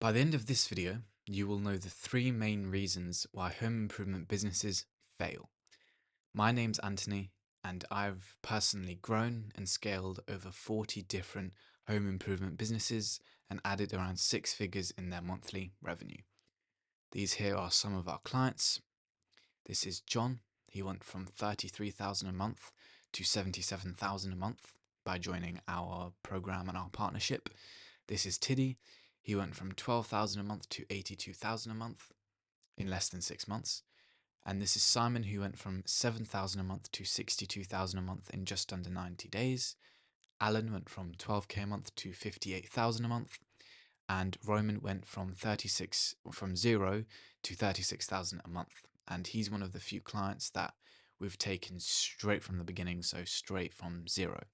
By the end of this video, you will know the three main reasons why home improvement businesses fail. My name's Anthony, and I've personally grown and scaled over 40 different home improvement businesses and added around six figures in their monthly revenue. These here are some of our clients. This is John. He went from 33,000 a month to 77,000 a month by joining our program and our partnership. This is Tiddy. He went from 12,000 a month to 82,000 a month in less than 6 months. And this is Simon, who went from 7,000 a month to 62,000 a month in just under 90 days. Alan went from 12k a month to 58,000 a month. And Roman went from 0 to 36,000 a month. And he's one of the few clients that we've taken straight from the beginning, so straight from zero.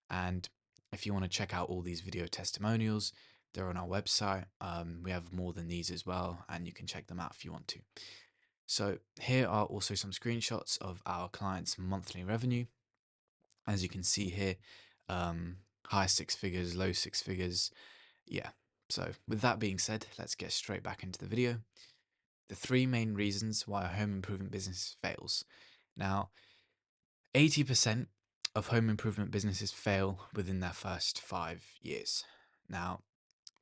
And if you want to check out all these video testimonials, they're on our website. We have more than these as well, and you can check them out if you want to. So here are also some screenshots of our clients' monthly revenue. As you can see here, high six figures, low six figures. Yeah. So with that being said, let's get straight back into the video. The three main reasons why a home improvement business fails. Now, 80% of home improvement businesses fail within their first 5 years. Now,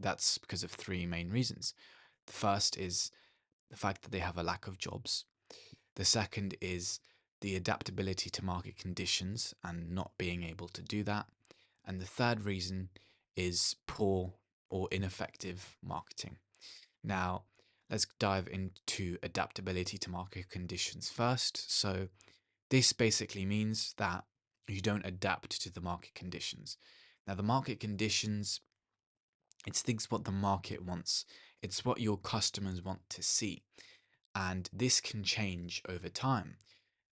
that's because of three main reasons. The first is the fact that they have a lack of jobs. The second is the adaptability to market conditions and not being able to do that. And the third reason is poor or ineffective marketing. Now, let's dive into adaptability to market conditions first. So, this basically means that you don't adapt to the market conditions. Now, the market conditions, it's things what the market wants. It's what your customers want to see. And this can change over time.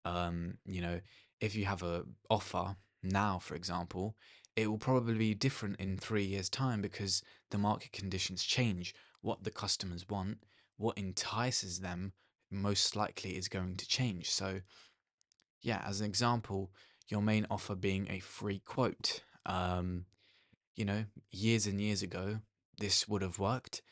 You know, if you have a offer now, for example, it will probably be different in 3 years' time because the market conditions change. What the customers want, what entices them, most likely is going to change. So, yeah, as an example, your main offer being a free quote. You know, years and years ago, this would have worked.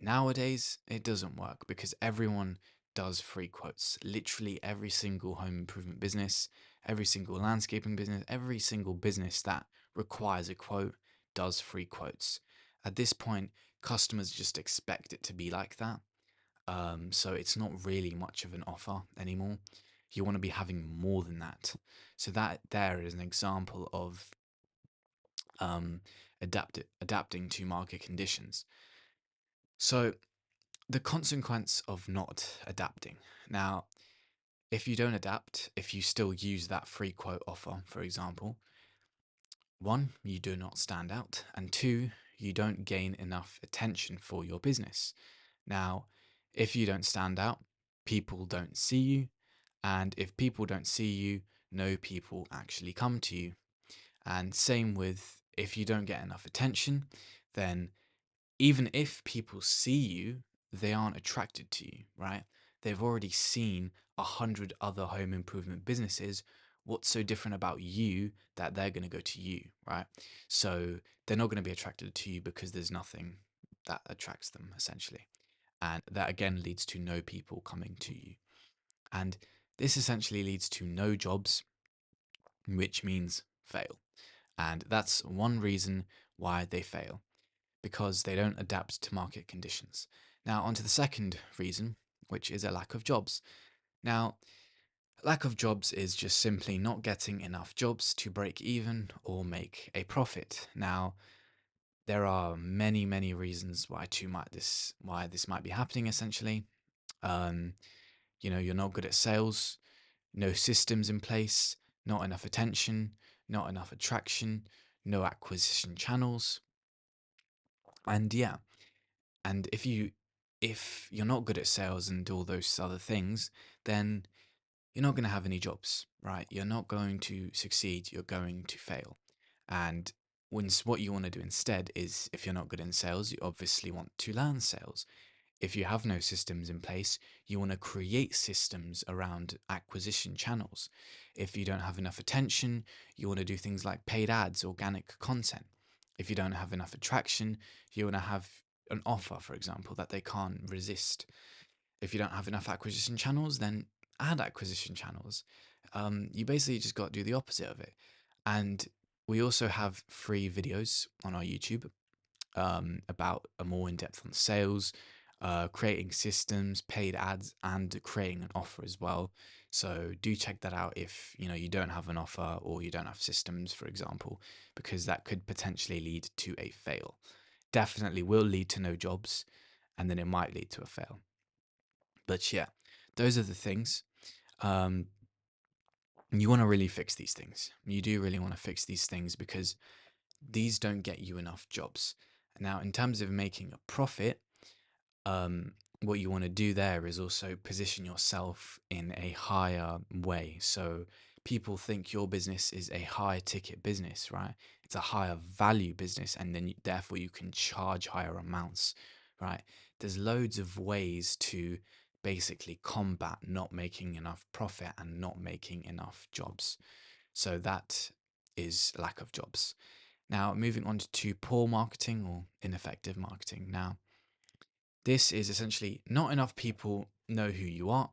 Nowadays, it doesn't work because everyone does free quotes. Literally every single home improvement business, every single landscaping business, every single business that requires a quote does free quotes. At this point, customers just expect it to be like that. So it's not really much of an offer anymore. You want to be having more than that. So that there is an example of adapting to market conditions. So the consequence of not adapting. Now, if you don't adapt, if you still use that free quote offer, for example, one, you do not stand out, and two, you don't gain enough attention for your business. Now, if you don't stand out, people don't see you, and if people don't see you, no people actually come to you. And same with if you don't get enough attention, then even if people see you, they aren't attracted to you, right? They've already seen 100 other home improvement businesses. What's so different about you that they're going to go to you, right? So they're not going to be attracted to you because there's nothing that attracts them, essentially. And that again leads to no people coming to you. And this essentially leads to no jobs, which means fail. And that's one reason why they fail, because they don't adapt to market conditions. Now, on to the second reason, which is a lack of jobs. Now, lack of jobs is just simply not getting enough jobs to break even or make a profit. Now, there are many, many reasons why this might be happening. Essentially, um, you're not good at sales, no systems in place, not enough attention, not enough attraction, no acquisition channels, and yeah, and if you're not good at sales and all those other things, then you're not going to have any jobs, right? You're not going to succeed, you're going to fail. And what you want to do instead is, if you're not good in sales, you obviously want to learn sales. If you have no systems in place, you want to create systems around acquisition channels. If you don't have enough attention, you want to do things like paid ads, organic content. If you don't have enough attraction, you want to have an offer, for example, that they can't resist. If you don't have enough acquisition channels, then add acquisition channels. You basically just got to do the opposite of it. And we also have free videos on our YouTube about a more in depth on sales, creating systems, paid ads, and creating an offer as well. So do check that out if you don't have an offer or you don't have systems, for example, because that could potentially lead to a fail. Definitely will lead to no jobs, and then it might lead to a fail. But yeah, those are the things. Um, you want to really fix these things. You do really want to fix these things because these don't get you enough jobs. Now, in terms of making a profit, um, what you want to do there is also position yourself in a higher way. So people think your business is a higher ticket business, right? It's a higher value business, and then therefore you can charge higher amounts, right? There's loads of ways to basically combat not making enough profit and not making enough jobs. So that is lack of jobs. Now, moving on to poor marketing or ineffective marketing. Now, this is essentially not enough people know who you are,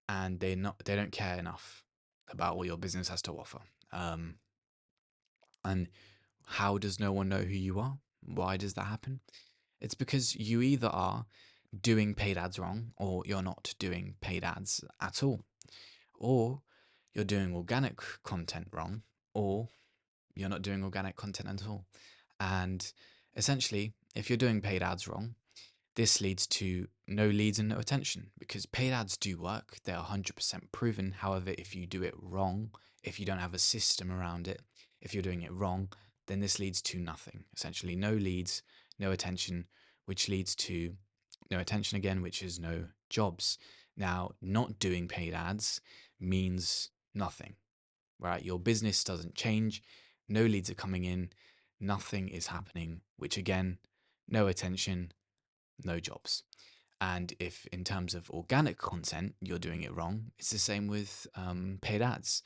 and they don't care enough about what your business has to offer. Um, and how does no one know who you are? Why does that happen? It's because you either are doing paid ads wrong, or you're not doing paid ads at all, or you're doing organic content wrong, or you're not doing organic content at all. And essentially, if you're doing paid ads wrong, this leads to no leads and no attention because paid ads do work. They're 100% proven. However, if you do it wrong, if you don't have a system around it, if you're doing it wrong, then this leads to nothing. Essentially, no leads, no attention, which leads to no attention again, which is no jobs. Now, not doing paid ads means nothing, right? Your business doesn't change, no leads are coming in, nothing is happening, which again, no attention, no jobs. And if in terms of organic content, you're doing it wrong, it's the same with paid ads.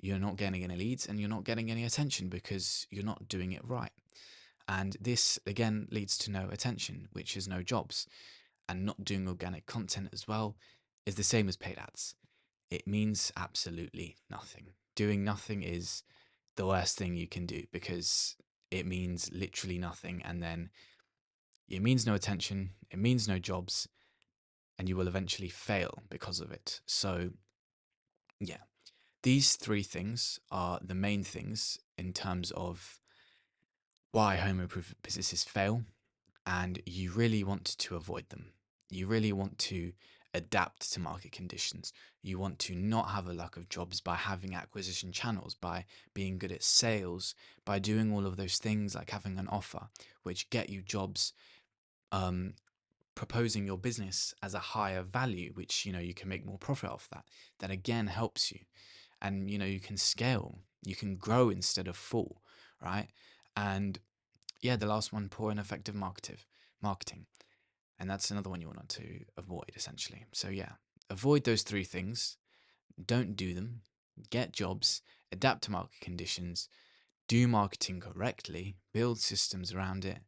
You're not getting any leads and you're not getting any attention because you're not doing it right. And this again leads to no attention, which is no jobs. And not doing organic content as well is the same as paid ads. It means absolutely nothing. Doing nothing is the worst thing you can do because it means literally nothing. And then it means no attention, it means no jobs, and you will eventually fail because of it. So, yeah, these three things are the main things in terms of why home improvement businesses fail, and you really want to avoid them. You really want to adapt to market conditions. You want to not have a lack of jobs by having acquisition channels, by being good at sales, by doing all of those things like having an offer which get you jobs, um, proposing your business as a higher value, which you can make more profit off that again helps you. And you can scale, you can grow instead of fall, right? And yeah, the last one, poor and effective marketing. And that's another one you want to avoid essentially. So yeah, avoid those three things, don't do them, get jobs, adapt to market conditions, do marketing correctly, build systems around it,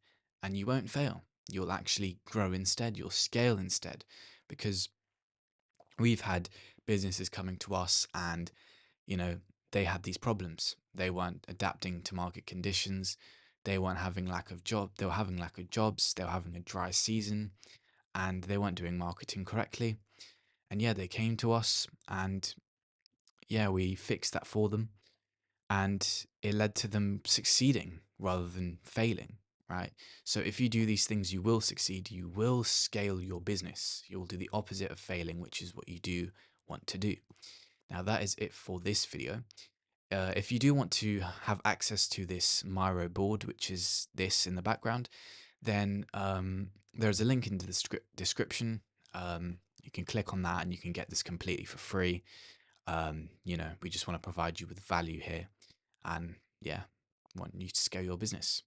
and you won't fail. You'll actually grow instead, you'll scale instead, because we've had businesses coming to us and, you know, they had these problems. They weren't adapting to market conditions. They weren't having lack of job. They were having lack of jobs. They were having a dry season and they weren't doing marketing correctly. And yeah, they came to us and yeah, we fixed that for them and it led to them succeeding rather than failing, right? So if you do these things, you will succeed. You will scale your business. You will do the opposite of failing, which is what you do want to do. Now, that is it for this video. If you do want to have access to this Miro board, which is this in the background, then there's a link in the description. You can click on that and you can get this completely for free. We just want to provide you with value here and yeah, want you to scale your business.